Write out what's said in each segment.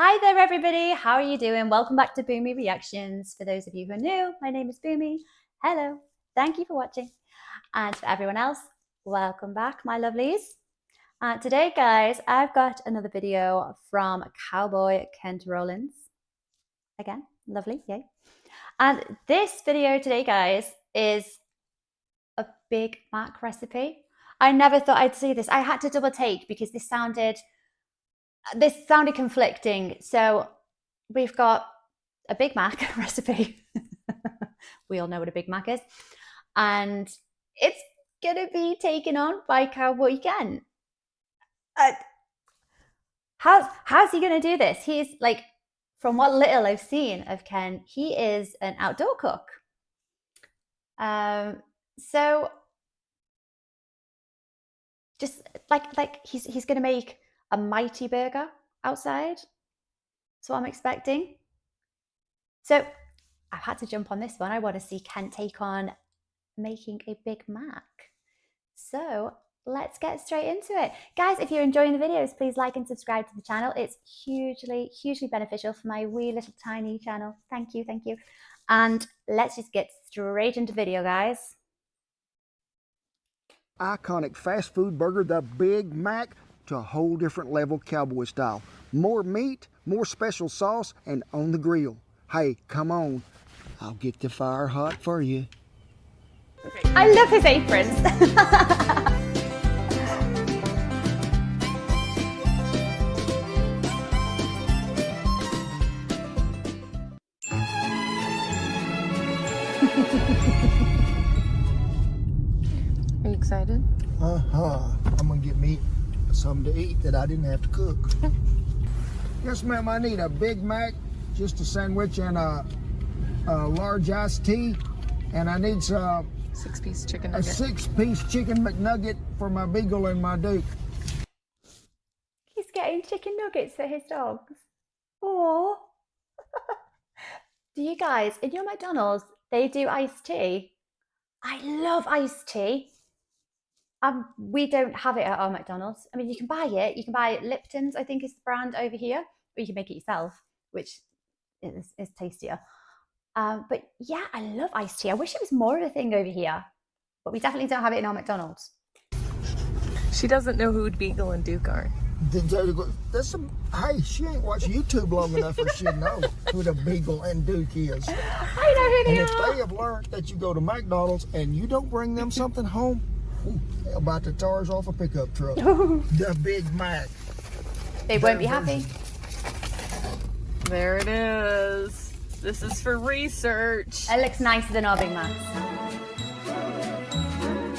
Hi there, everybody. How are you doing? Welcome back to Boomy Reactions. For those of you who are new, my name is Boomy. Hello. Thank you for watching. And for everyone else, welcome back, my lovelies. Today, guys, I've got another video from Cowboy Kent Rollins. Again, lovely, yay. And this video today, guys, is a Big Mac recipe. I never thought I'd see this. I had to double take because this sounded conflicting. So we've got a Big Mac recipe. We all know what a Big Mac is. And it's going to be taken on by Cowboy Kent. How's he going to do this? He's like, from what little I've seen of Ken, he is an outdoor cook. So just like he's going to make a mighty burger outside. That's what I'm expecting. So I've had to jump on this one. I want to see Kent take on making a Big Mac. So let's get straight into it. Guys, if you're enjoying the videos, please like and subscribe to the channel. It's hugely beneficial for my wee little tiny channel. Thank you, thank you. And let's just get straight into video, guys. Iconic fast food burger, the Big Mac, to a whole different level, cowboy style. More meat, more special sauce, and on the grill. Hey, come on. I'll get the fire hot for you. I love his aprons. Are you excited? I'm gonna get me something to eat that I didn't have to cook. Yes, ma'am, I need a Big Mac, just a sandwich, and a large iced tea, and I need some 6-piece chicken a nugget. 6-piece chicken McNugget for my Beagle and my Duke. He's getting chicken nuggets for his dogs. Oh. Do you guys, in your McDonald's, they do iced tea? I love iced tea. We don't have it at our McDonald's. I mean, you can buy it. You can buy Lipton's, I think is the brand over here, or you can make it yourself, which is tastier. But yeah, I love iced tea. I wish it was more of a thing over here, but we definitely don't have it in our McDonald's. She doesn't know who Beagle and Duke are. Hey, she ain't watched YouTube long enough for she to know who the Beagle and Duke is. I know who they And if are. they have learned that you go to McDonald's and you don't bring them something home, they're about to charge off a pickup truck. The Big Mac. They won't be happy. There it is. This is for research. It looks nicer than our Big Macs.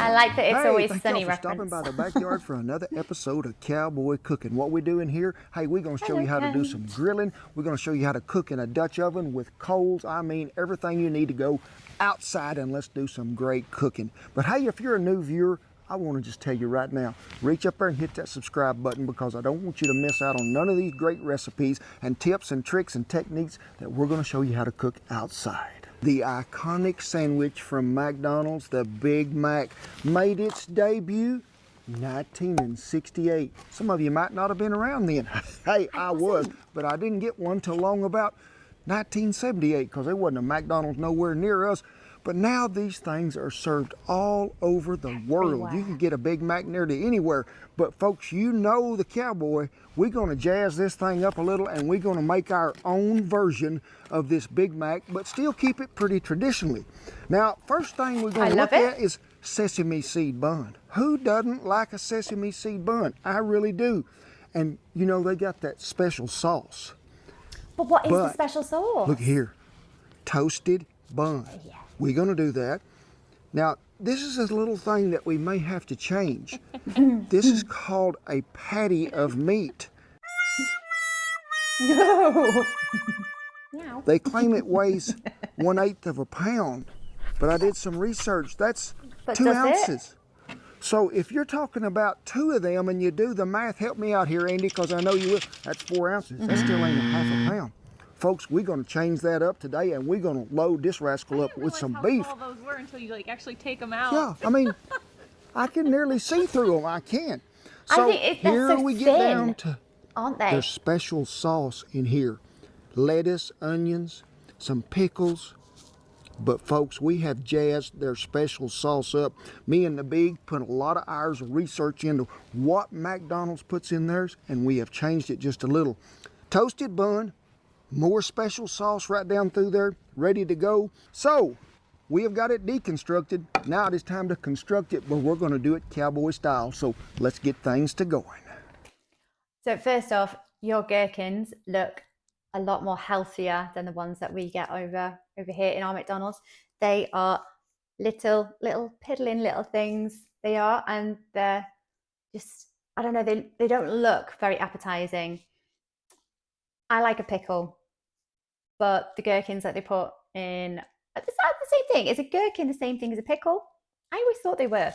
I like that it's always thank Sunny y'all for reference. stopping by the backyard for another episode of Cowboy Cooking. What we do in here, hey, we're going to show you how to do some grilling. We're going to show you how to cook in a Dutch oven with coals. I mean, everything you need to go outside and let's do some great cooking. But hey, if you're a new viewer, I want to just tell you right now, reach up there and hit that subscribe button because I don't want you to miss out on none of these great recipes and tips and tricks and techniques that we're going to show you how to cook outside. The iconic sandwich from McDonald's, the Big Mac, made its debut 1968. Some of you might not have been around then. Hey, I was, but I didn't get one till long about 1978 because there wasn't a McDonald's nowhere near us. But now these things are served all over the world. You can get a Big Mac nearly anywhere. But folks, you know the Cowboy, we're gonna jazz this thing up a little and we're gonna make our own version of this Big Mac, but still keep it pretty traditionally. Now, first thing we're gonna look at is sesame seed bun. Who doesn't like a sesame seed bun? I really do. And you know, they got that special sauce. But what is the special sauce? Look here, toasted bun. Yeah. We're gonna do that. Now, this is a little thing that we may have to change. This is called a patty of meat. No. They claim it weighs 1/8 of a pound, but I did some research. That's 2 ounces. So if you're talking about 2 of them and you do the math, help me out here, Andy, because I know you will. That's 4 ounces. That still ain't a half a pound. Folks, we're going to change that up today, and we're going to load this rascal up with some beef. How small those were until you actually take them out. Yeah, I mean, I can nearly see through them. I can. So I think here so we get thin. down Aren't they? There's special sauce in here. Lettuce, onions, some pickles. But folks, we have jazzed their special sauce up. Me and the Big put a lot of hours of research into what McDonald's puts in theirs, and we have changed it just a little. Toasted bun, more special sauce right down through there, ready to go. So, we have got it deconstructed. Now it is time to construct it, but we're going to do it cowboy style. So, let's get things to going. So first off, your gherkins look a lot more healthier than the ones that we get over here in our McDonald's. They are little piddling little things. They are, and they're just, I don't know, they don't look very appetizing. I like a pickle, but the gherkins that they put in, is that the same thing? Is a gherkin the same thing as a pickle? I always thought they were.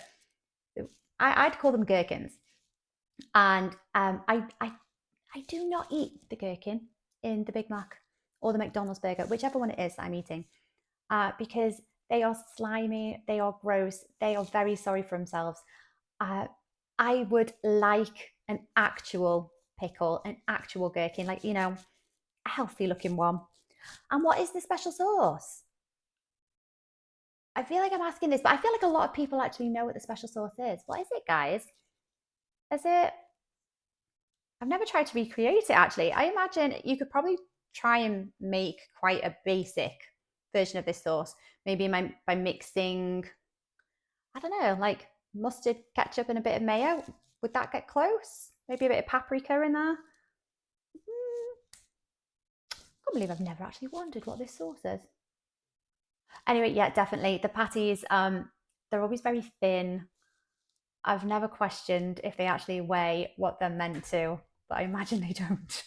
I'd call them gherkins. And I do not eat the gherkin in the Big Mac or the McDonald's burger, whichever one it is that I'm eating, because they are slimy, they are gross, they are very sorry for themselves. I would like an actual pickle, an actual gherkin, like, a healthy looking one. And what is the special sauce? I feel like I'm asking this, but I feel like a lot of people actually know what the special sauce is. What is it, guys? Is it? I've never tried to recreate it actually. I imagine you could probably try and make quite a basic version of this sauce. Maybe by mixing, I don't know, like mustard, ketchup, and a bit of mayo. Would that get close? Maybe a bit of paprika in there. I can't believe I've never actually wondered what this sauce is. Anyway, yeah, definitely. The patties, they're always very thin. I've never questioned if they actually weigh what they're meant to, but I imagine they don't.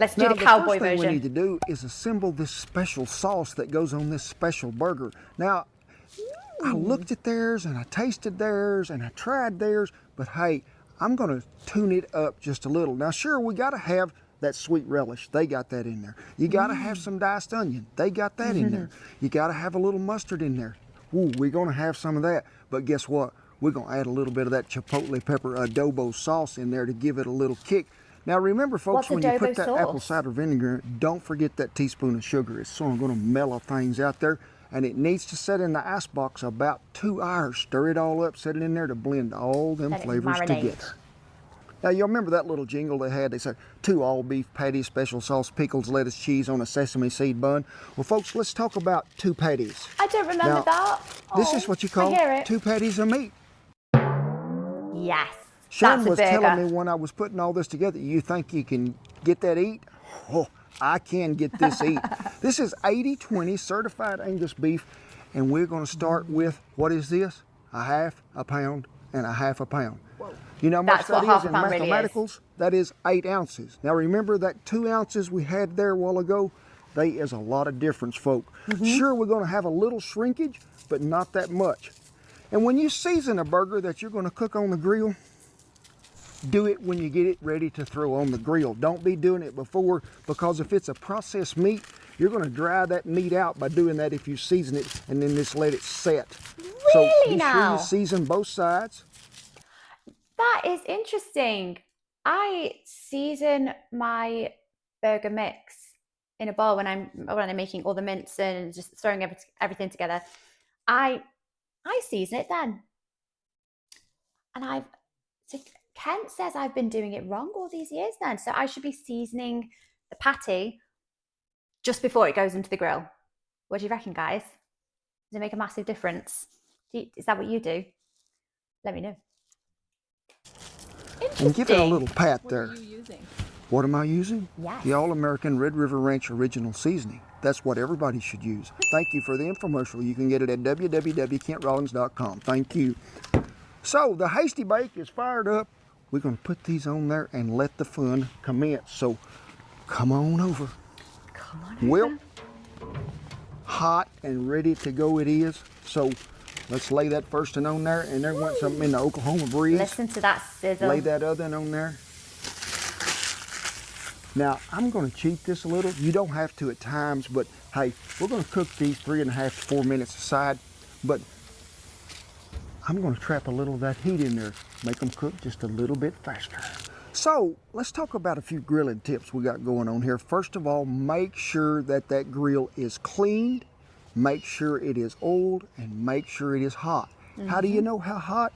Let's do the cowboy version. The first thing we need to do is assemble this special sauce that goes on this special burger. Now, I looked at theirs and I tasted theirs and I tried theirs, but hey, I'm going to tune it up just a little. Now, sure, we got to have that sweet relish. They got that in there. You got to have some diced onion. They got that in there. You got to have a little mustard in there. Ooh, we're going to have some of that. But guess what? We're going to add a little bit of that chipotle pepper adobo sauce in there to give it a little kick. Now remember, folks, when you put that apple cider vinegar in, don't forget that teaspoon of sugar. It's sort of going to mellow things out there. And it needs to set in the ice box about 2 hours. Stir it all up, set it in there to blend all them flavors together. Now, you remember that little jingle they had? They said, 2 all-beef patties, special sauce, pickles, lettuce, cheese on a sesame seed bun. Well, folks, let's talk about 2 patties. I don't remember that. This is what you call 2 patties of meat. Yes, Sean was telling me when I was putting all this together, you think you can get that eat? Oh, I can get this eat. This is 80/20 certified Angus beef, and we're going to start with, what is this? A half a pound and a half a pound. Whoa. You know how much that is in mathematicals? That is 8 ounces. Now remember that 2 ounces we had there a while ago? They is a lot of difference, folk. Sure, we're going to have a little shrinkage, but not that much. And when you season a burger that you're going to cook on the grill, do it when you get it ready to throw on the grill. Don't be doing it before, because if it's a processed meat, you're going to dry that meat out by doing that if you season it and then just let it set. Really? So be sure you season both sides. That is interesting. I season my burger mix in a bowl when I'm making all the mince and just throwing everything together. I season it then. And Kent says I've been doing it wrong all these years then. So I should be seasoning the patty just before it goes into the grill. What do you reckon, guys? Does it make a massive difference? Is that what you do? Let me know. And give it a little pat there. What are you using? What am I using? Yes. The All-American Red River Ranch Original Seasoning. That's what everybody should use. Thank you for the infomercial. You can get it at www.kentrollins.com. Thank you. So the Hasty Bake is fired up. We're going to put these on there and let the fun commence. So come on over. Come on over. Well, hot and ready to go it is. So let's lay that first one on there. And there went something in the Oklahoma breeze. Listen to that sizzle. Lay that other one on there. Now, I'm going to cheat this a little. You don't have to at times, but hey, we're going to cook these 3.5 to 4 minutes aside. But I'm going to trap a little of that heat in there, make them cook just a little bit faster. So let's talk about a few grilling tips we got going on here. First of all, make sure that that grill is cleaned, make sure it is oiled, and make sure it is hot. How do you know how hot?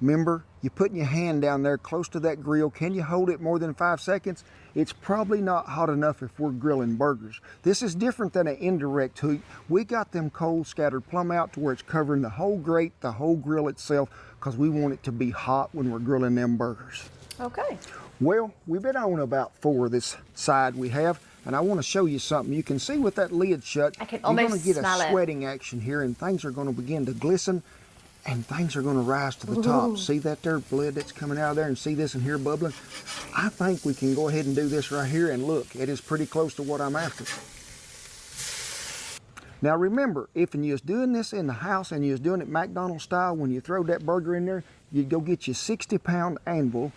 Remember, you're putting your hand down there close to that grill. Can you hold it more than 5 seconds? It's probably not hot enough if we're grilling burgers. This is different than an indirect heat. We got them coals scattered plumb out to where it's covering the whole grate, the whole grill itself, because we want it to be hot when we're grilling them burgers. Okay. Well, we've been on about 4 this side we have, and I want to show you something. You can see with that lid shut, I can you're going almost to get smell a it. sweating action here, and things are going to begin to glisten, and things are going to rise to the top. See that there blood that's coming out of there, and see this in here bubbling? I think we can go ahead and do this right here, and look, it is pretty close to what I'm after. Now remember, if you're doing this in the house and you're doing it McDonald's style, when you throw that burger in there, you go get your 60-pound anvil,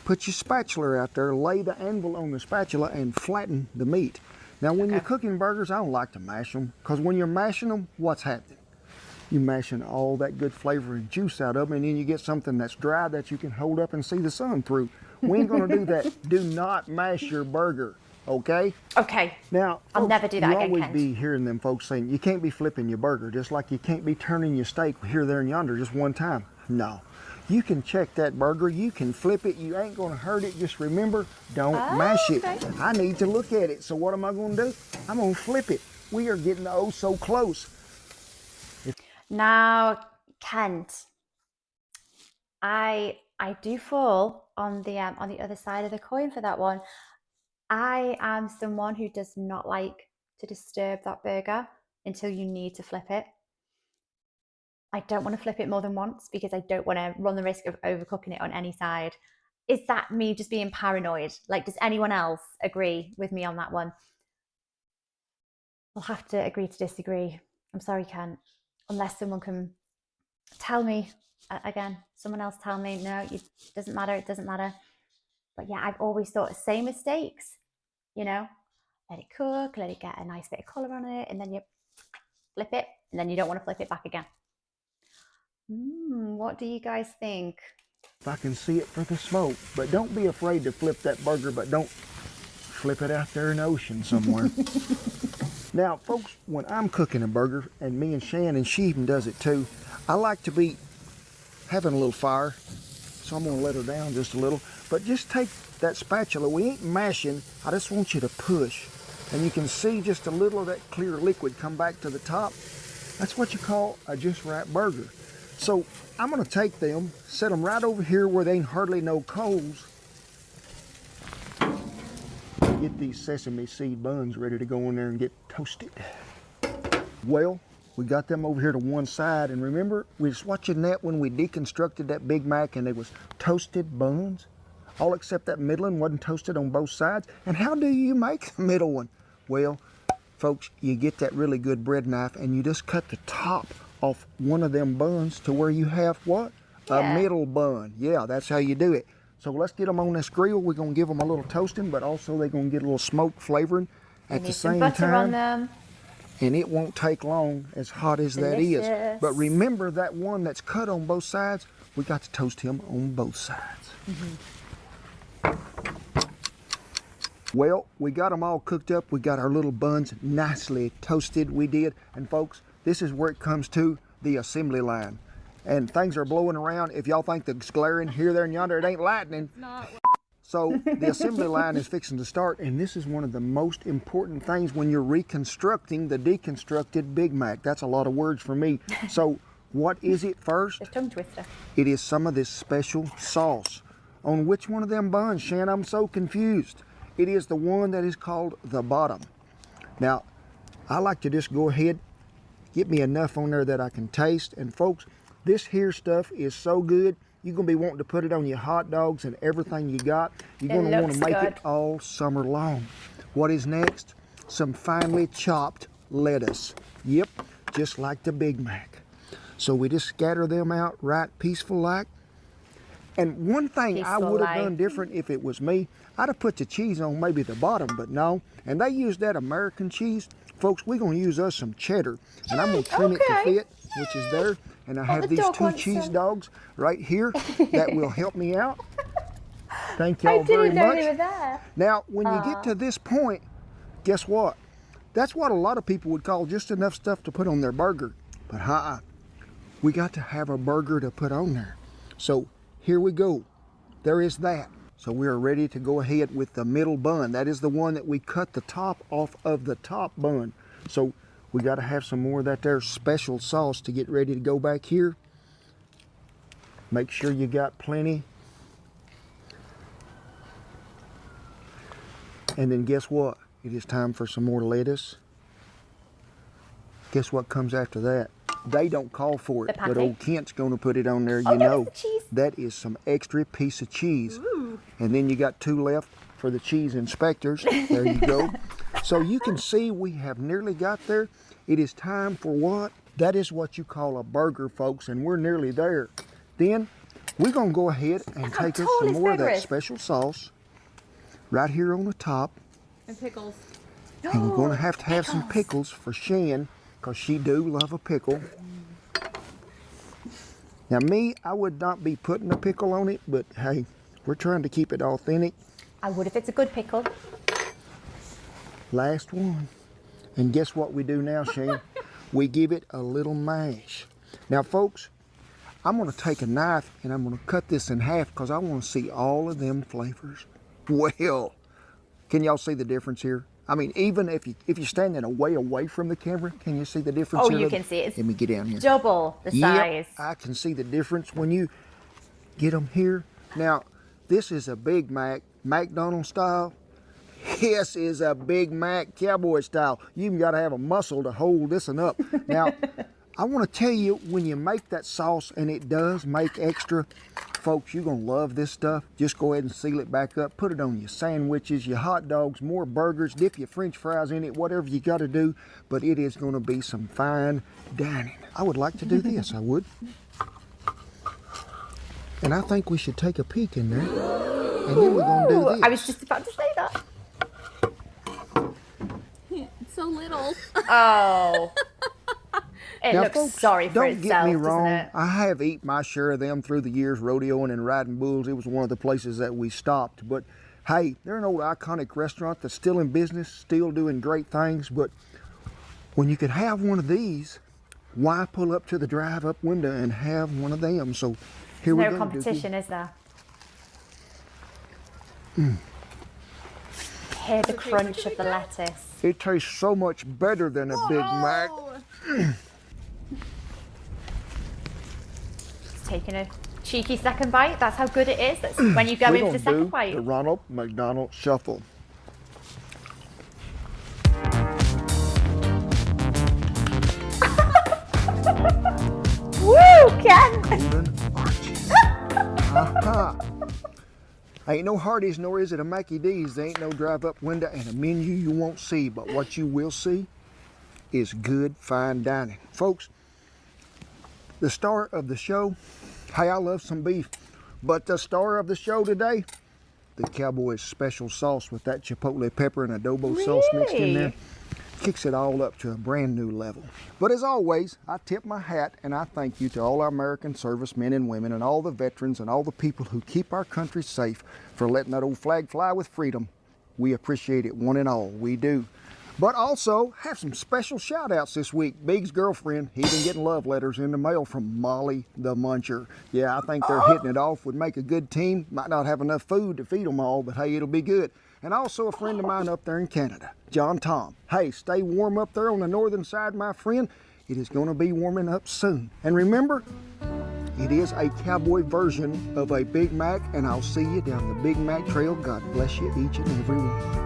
put your spatula out there, lay the anvil on the spatula, and flatten the meat. Now when you're cooking burgers, I don't like to mash them, because when you're mashing them, what's happening? You're mashing all that good flavor and juice out of them, and then you get something that's dry that you can hold up and see the sun through. We ain't gonna do that. Do not mash your burger, okay? Okay. Now, I'll folks, never do that you again, always Kent. be hearing them folks saying, you can't be flipping your burger, just like you can't be turning your steak here, there, and yonder just one time. No. You can check that burger, you can flip it, you ain't gonna hurt it. Just remember, don't mash it. okay. I need to look at it, so what am I gonna do? I'm gonna flip it. We are getting oh so close. Now, Kent, I do fall on the other side of the coin for that one. I am someone who does not like to disturb that burger until you need to flip it. I don't want to flip it more than once because I don't want to run the risk of overcooking it on any side. Is that me just being paranoid? Like, does anyone else agree with me on that one? We'll have to agree to disagree. I'm sorry, Kent. Unless someone can tell me, again, someone else tell me, no, it doesn't matter, it doesn't matter. But yeah, I've always thought same mistakes, you know, let it cook, let it get a nice bit of colour on it, and then you flip it, and then you don't want to flip it back again. What do you guys think? If I can see it for the smoke, but don't be afraid to flip that burger, but don't flip it out there in the ocean somewhere. Now, folks, when I'm cooking a burger, and me and Shannon, she even does it too, I like to be having a little fire, so I'm gonna let her down just a little, but just take that spatula, we ain't mashing, I just want you to push, and you can see just a little of that clear liquid come back to the top. That's what you call a just right burger. So I'm gonna take them, set them right over here where they ain't hardly no coals. Get these sesame seed buns ready to go in there and get toasted. Well, we got them over here to one side, and remember, we was watching that when we deconstructed that Big Mac and they was toasted buns, all except that middle one wasn't toasted on both sides. And how do you make the middle one? Well, folks, you get that really good bread knife and you just cut the top off one of them buns to where you have what? A middle bun. Yeah, that's how you do it. So let's get them on this grill. We're gonna give them a little toasting, but also they're gonna get a little smoke flavoring at the same butter time. on them. And it won't take long, as hot as that is. Delicious. But remember that one that's cut on both sides, we got to toast him on both sides. Well, we got them all cooked up. We got our little buns nicely toasted, we did. And folks, this is where it comes to the assembly line. And things are blowing around. If y'all think the glaring here, there, and yonder, it ain't lightning. So the assembly line is fixing to start, and this is one of the most important things when you're reconstructing the deconstructed Big Mac. That's a lot of words for me. So what is it first? The tongue twister. It is some of this special sauce. On which one of them buns, Shan? I'm so confused. It is the one that is called the bottom. Now, I like to just go ahead, get me enough on there that I can taste. And folks, this here stuff is so good. You're gonna be wanting to put it on your hot dogs and everything you got. You're gonna want to make it all summer long. What is next? Some finely chopped lettuce. Yep, just like the Big Mac. So we just scatter them out right peaceful like. And one thing I would have done different if it was me, I'd have put the cheese on maybe the bottom, but no. And they use that American cheese. Folks, we're gonna use us some cheddar. And I'm gonna trim it to fit, which is there. And I have these two cheese dogs right here that will help me out. Thank y'all I very didn't know much. they were there. Now, when you get to this point, guess what? That's what a lot of people would call just enough stuff to put on their burger. But we got to have a burger to put on there. So here we go. There is that. So we are ready to go ahead with the middle bun. That is the one that we cut the top off of the top bun. So we got to have some more of that there special sauce to get ready to go back here. Make sure you got plenty. And then guess what? It is time for some more lettuce. Guess what comes after that? They don't call for it, but old Kent's gonna put it on there, you know. The cheese. That is some extra piece of cheese. Ooh. And then you got 2 left for the cheese inspectors. There you go. So you can see we have nearly got there. It is time for what? That is what you call a burger, folks, and we're nearly there. Then we're gonna go ahead and take us some more of that special sauce right here on the top. And pickles. And we're gonna have to have some pickles for Shan, because she do love a pickle. Now me, I would not be putting a pickle on it, but hey, we're trying to keep it authentic. I would if it's a good pickle. Last one. And guess what we do now, Shan? We give it a little mash. Now folks, I'm gonna take a knife and I'm gonna cut this in half because I wanna see all of them flavors. Well, can y'all see the difference here? I mean, even if you're standing away from the camera, can you see the difference? Oh, here? you can see it. Let me get down here. Double the size. I can see the difference when you get them here. Now, this is a Big Mac, McDonald's style. This is a Big Mac Cowboy style. You even got to have a muscle to hold this one up. Now, I want to tell you, when you make that sauce, and it does make extra, folks, you're going to love this stuff. Just go ahead and seal it back up. Put it on your sandwiches, your hot dogs, more burgers. Dip your French fries in it, whatever you got to do. But it is going to be some fine dining. I would like to do this, I would. And I think we should take a peek in there. And then we're going to do this. I was just about to say that. It's so little. Oh. It now, looks folks, sorry for don't itself, get me wrong. doesn't it? I have eaten my share of them through the years, rodeoing and riding bulls. It was one of the places that we stopped. But hey, they're an old iconic restaurant that's still in business, still doing great things. But when you could have one of these, why pull up to the drive-up window and have one of them? So here we go. No competition, is there? Hear the crunch of the lettuce. It tastes so much better than a Big Mac. Just taking a cheeky second bite. That's how good it is. That's when you go in for the second bite. The Ronald McDonald Shuffle. Woo, Ken! Golden arches. Ain't no Hardee's, nor is it a Mackie D's. There ain't no drive-up window and a menu you won't see. But what you will see is good, fine dining. Folks, the star of the show, hey, I love some beef. But the star of the show today, the Cowboy's special sauce with that chipotle pepper and adobo sauce mixed in there. Kicks it all up to a brand new level. But as always, I tip my hat and I thank you to all our American servicemen and women and all the veterans and all the people who keep our country safe for letting that old flag fly with freedom. We appreciate it, one and all, we do. But also, have some special shout outs this week. Big's girlfriend, he been getting love letters in the mail from Molly the Muncher. Yeah, I think they're hitting it off, would make a good team. Might not have enough food to feed them all, but hey, it'll be good. And also a friend of mine up there in Canada, John Tom. Hey, stay warm up there on the northern side, my friend. It is going to be warming up soon. And remember, it is a cowboy version of a Big Mac, and I'll see you down the Big Mac Trail. God bless you, each and every one.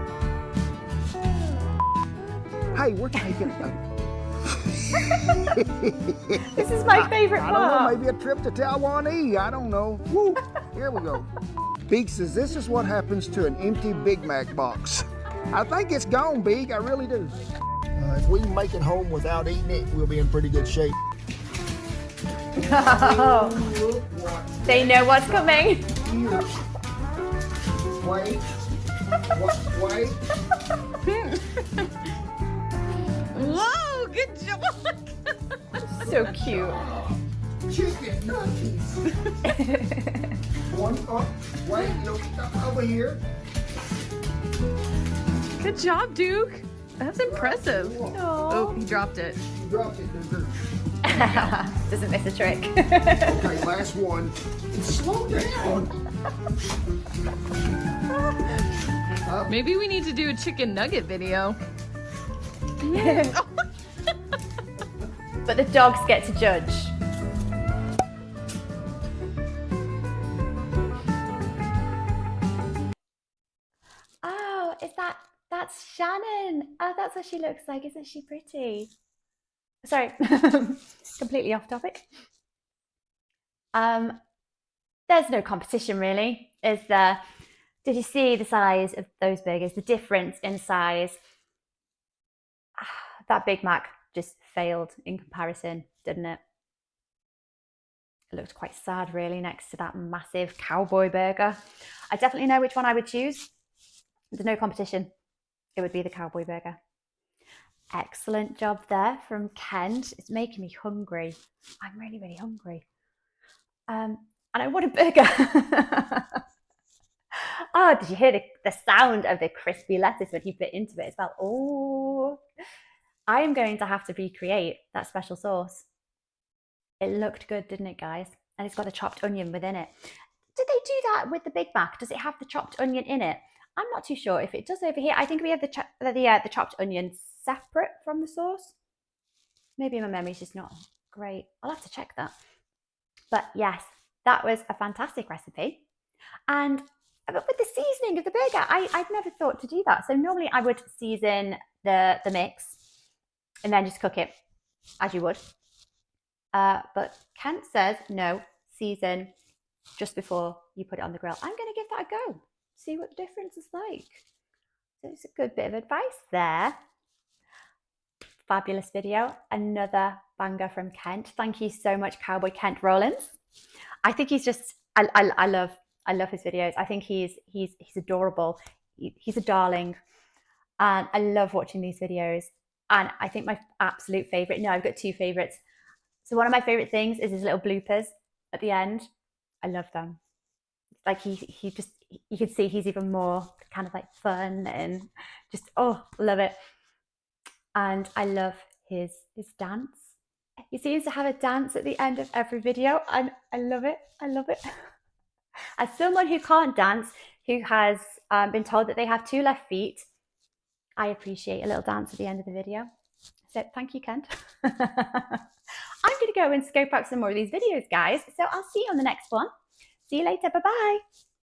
Hey, we're taking This is my favorite part. I don't know, maybe a trip to Taiwan. I don't know. Woo, here we go. Big says this is what happens to an empty Big Mac box. I think it's gone, Big. I really do. If we can make it home without eating it, we'll be in pretty good shape. They know what's coming. Wait. Wait. Whoa, good job. So cute. Chicken nuggets. One up. Wait. over here. Good job, Duke. That's impressive. Oh, he dropped it. You dropped it, Duker. Doesn't miss a trick. Okay, last one. Slow down. Maybe we need to do a chicken nugget video. But the dogs get to judge. Oh, that's Shannon. Oh, that's what she looks like. Isn't she pretty? Sorry, completely off topic. There's no competition really, is there? Did you see the size of those burgers? The difference in size? That Big Mac just failed in comparison, didn't it? It looked quite sad really next to that massive cowboy burger. I definitely know which one I would choose. There's no competition. It would be the cowboy burger. Excellent job there from Kent. It's making me hungry. I'm really, really hungry. And I want a burger. Oh, did you hear the sound of the crispy lettuce when he bit into it as well? Oh, I am going to have to recreate that special sauce. It looked good, didn't it, guys? And it's got a chopped onion within it. Did they do that with the Big Mac? Does it have the chopped onion in it? I'm not too sure if it does over here. I think we have the chopped onion separate from the sauce. Maybe my memory's just not great. I'll have to check that. But yes, that was a fantastic recipe. And with the seasoning of the burger, I'd never thought to do that. So normally I would season the mix and then just cook it as you would. But Kent says, no, season just before you put it on the grill. I'm going to give that a go. See what the difference is like. So it's a good bit of advice there. Fabulous video. Another banger from Kent. Thank you so much, Cowboy Kent Rollins. I think he's just, I love his videos. I think he's adorable. He's a darling. And I love watching these videos. And I think my absolute favorite, no, I've got two favorites. So one of my favorite things is his little bloopers at the end. I love them. Like he just, you can see he's even more kind of like fun and just, oh, love it. And I love his dance. He seems to have a dance at the end of every video, and I love it. I love it. As someone who can't dance, who has been told that they have 2 left feet, I appreciate a little dance at the end of the video. So thank you, Kent. I'm going to go and scope out some more of these videos, guys. So I'll see you on the next one. See you later. Bye-bye.